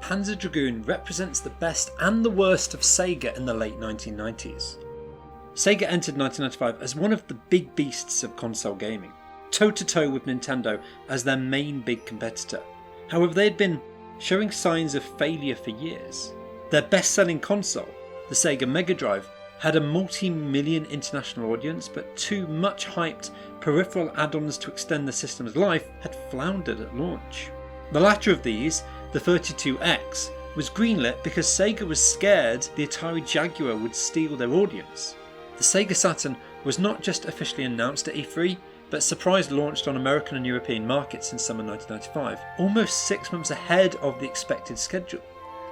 Panzer Dragoon represents the best and the worst of Sega in the late 1990s. Sega entered 1995 as one of the big beasts of console gaming, toe-to-toe with Nintendo as their main big competitor. However, they had been showing signs of failure for years. Their best-selling console, the Sega Mega Drive, had a multi-million international audience, but two much-hyped peripheral add-ons to extend the system's life had floundered at launch. The latter of these, the 32X, was greenlit because Sega was scared the Atari Jaguar would steal their audience. The Sega Saturn was not just officially announced at E3, but surprise launched on American and European markets in summer 1995, almost 6 months ahead of the expected schedule.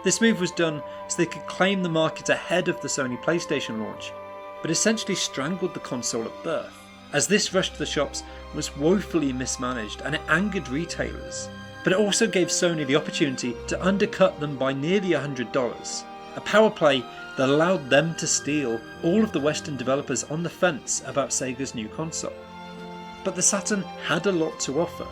This move was done so they could claim the market ahead of the Sony PlayStation launch, but essentially strangled the console at birth, as this rush to the shops was woefully mismanaged and it angered retailers. But it also gave Sony the opportunity to undercut them by nearly $100, a power play that allowed them to steal all of the Western developers on the fence about Sega's new console. But the Saturn had a lot to offer,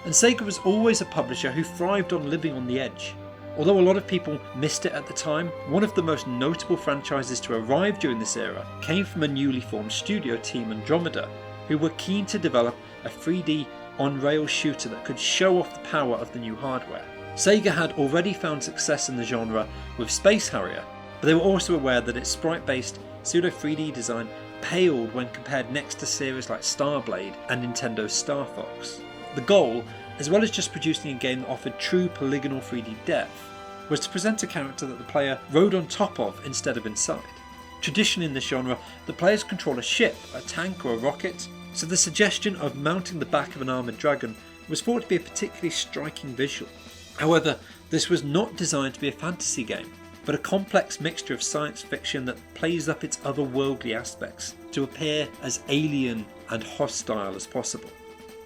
and Sega was always a publisher who thrived on living on the edge. Although a lot of people missed it at the time, one of the most notable franchises to arrive during this era came from a newly formed studio, Team Andromeda, who were keen to develop a 3D on-rail shooter that could show off the power of the new hardware. Sega had already found success in the genre with Space Harrier, but they were also aware that its sprite-based pseudo-3D design paled when compared next to series like Starblade and Nintendo's Star Fox. The goal, as well as just producing a game that offered true polygonal 3D depth, was to present a character that the player rode on top of instead of inside. Traditionally in this genre, the players control a ship, a tank or a rocket, so the suggestion of mounting the back of an armoured dragon was thought to be a particularly striking visual. However, this was not designed to be a fantasy game, but a complex mixture of science fiction that plays up its otherworldly aspects to appear as alien and hostile as possible.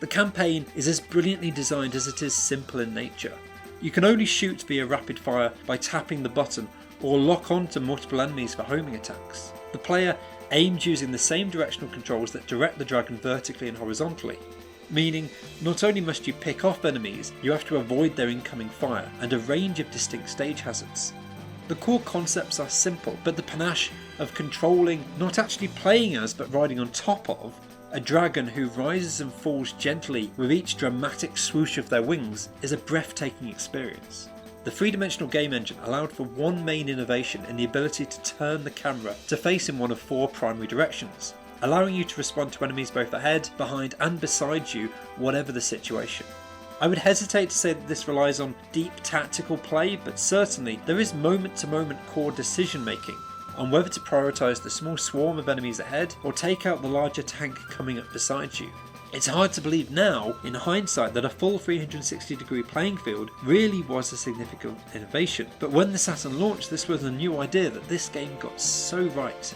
The campaign is as brilliantly designed as it is simple in nature. You can only shoot via rapid fire by tapping the button or lock on to multiple enemies for homing attacks. The player aims using the same directional controls that direct the dragon vertically and horizontally, meaning not only must you pick off enemies, you have to avoid their incoming fire and a range of distinct stage hazards. The core concepts are simple, but the panache of controlling, not actually playing as but riding on top of, a dragon who rises and falls gently with each dramatic swoosh of their wings is a breathtaking experience. The three-dimensional game engine allowed for one main innovation in the ability to turn the camera to face in one of 4 primary directions, allowing you to respond to enemies both ahead, behind and beside you, whatever the situation. I would hesitate to say that this relies on deep tactical play, but certainly there is moment-to-moment core decision making on whether to prioritise the small swarm of enemies ahead or take out the larger tank coming up beside you. It's hard to believe now, in hindsight, that a full 360-degree playing field really was a significant innovation, but when the Saturn launched, this was a new idea that this game got so right.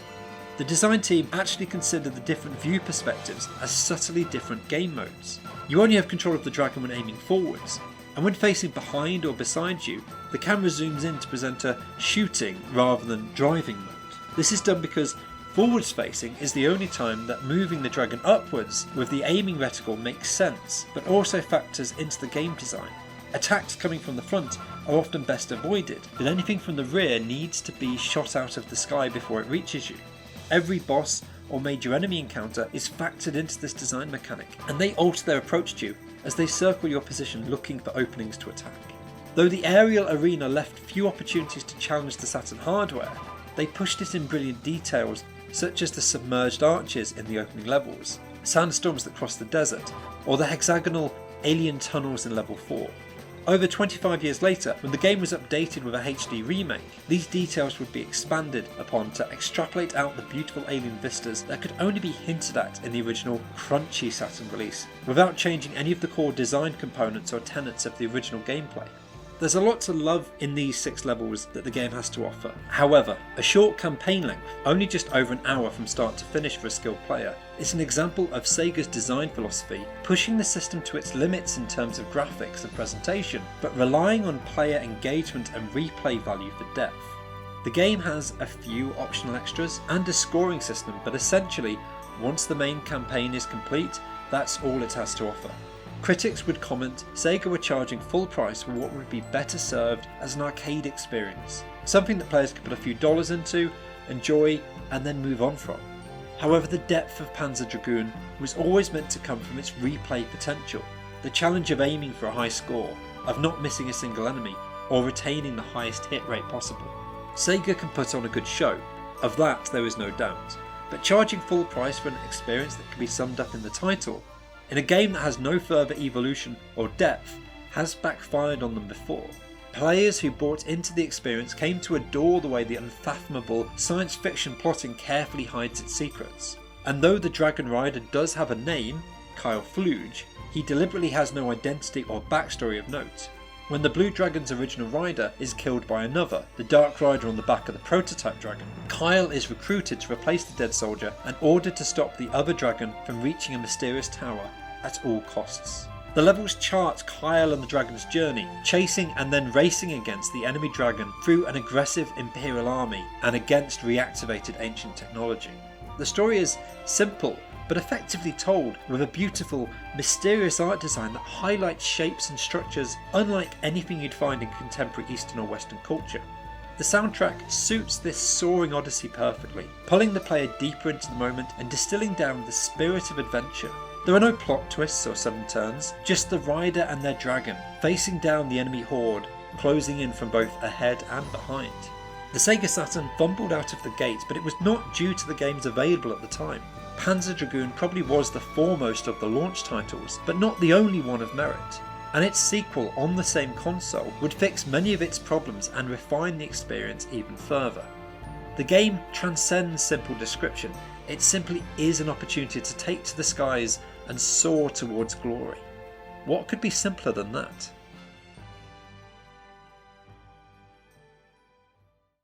The design team actually considered the different view perspectives as subtly different game modes. You only have control of the dragon when aiming forwards, and when facing behind or beside you, the camera zooms in to present a shooting rather than driving mode. This is done because forwards facing is the only time that moving the dragon upwards with the aiming reticle makes sense, but also factors into the game design. Attacks coming from the front are often best avoided, but anything from the rear needs to be shot out of the sky before it reaches you. Every boss or major enemy encounter is factored into this design mechanic, and they alter their approach to you as they circle your position looking for openings to attack. Though the aerial arena left few opportunities to challenge the Saturn hardware, they pushed it in brilliant details such as the submerged arches in the opening levels, sandstorms that cross the desert, or the hexagonal alien tunnels in level 4. Over 25 years later, when the game was updated with a HD remake, these details would be expanded upon to extrapolate out the beautiful alien vistas that could only be hinted at in the original crunchy Saturn release, without changing any of the core design components or tenets of the original gameplay. There's a lot to love in these 6 levels that the game has to offer. However, a short campaign length, only just over an hour from start to finish for a skilled player, is an example of Sega's design philosophy, pushing the system to its limits in terms of graphics and presentation, but relying on player engagement and replay value for depth. The game has a few optional extras and a scoring system, but essentially, once the main campaign is complete, that's all it has to offer. Critics would comment Sega were charging full price for what would be better served as an arcade experience, something that players could put a few dollars into, enjoy, and then move on from. However, the depth of Panzer Dragoon was always meant to come from its replay potential, the challenge of aiming for a high score, of not missing a single enemy, or retaining the highest hit rate possible. Sega can put on a good show, of that there is no doubt, but charging full price for an experience that can be summed up in the title, in a game that has no further evolution or depth, has backfired on them before. Players who bought into the experience came to adore the way the unfathomable science fiction plotting carefully hides its secrets. And though the Dragon Rider does have a name, Kyle Fluge, he deliberately has no identity or backstory of note. When the Blue Dragon's original rider is killed by another, the Dark Rider on the back of the prototype dragon, Kyle is recruited to replace the dead soldier and ordered to stop the other dragon from reaching a mysterious tower at all costs. The levels chart Kyle and the dragon's journey, chasing and then racing against the enemy dragon through an aggressive Imperial army and against reactivated ancient technology. The story is simple but effectively told, with a beautiful, mysterious art design that highlights shapes and structures unlike anything you'd find in contemporary Eastern or Western culture. The soundtrack suits this soaring odyssey perfectly, pulling the player deeper into the moment and distilling down the spirit of adventure. There are no plot twists or sudden turns, just the rider and their dragon facing down the enemy horde, closing in from both ahead and behind. The Sega Saturn fumbled out of the gate, but it was not due to the games available at the time. Panzer Dragoon probably was the foremost of the launch titles, but not the only one of merit, and its sequel on the same console would fix many of its problems and refine the experience even further. The game transcends simple description, it simply is an opportunity to take to the skies and soar towards glory. What could be simpler than that?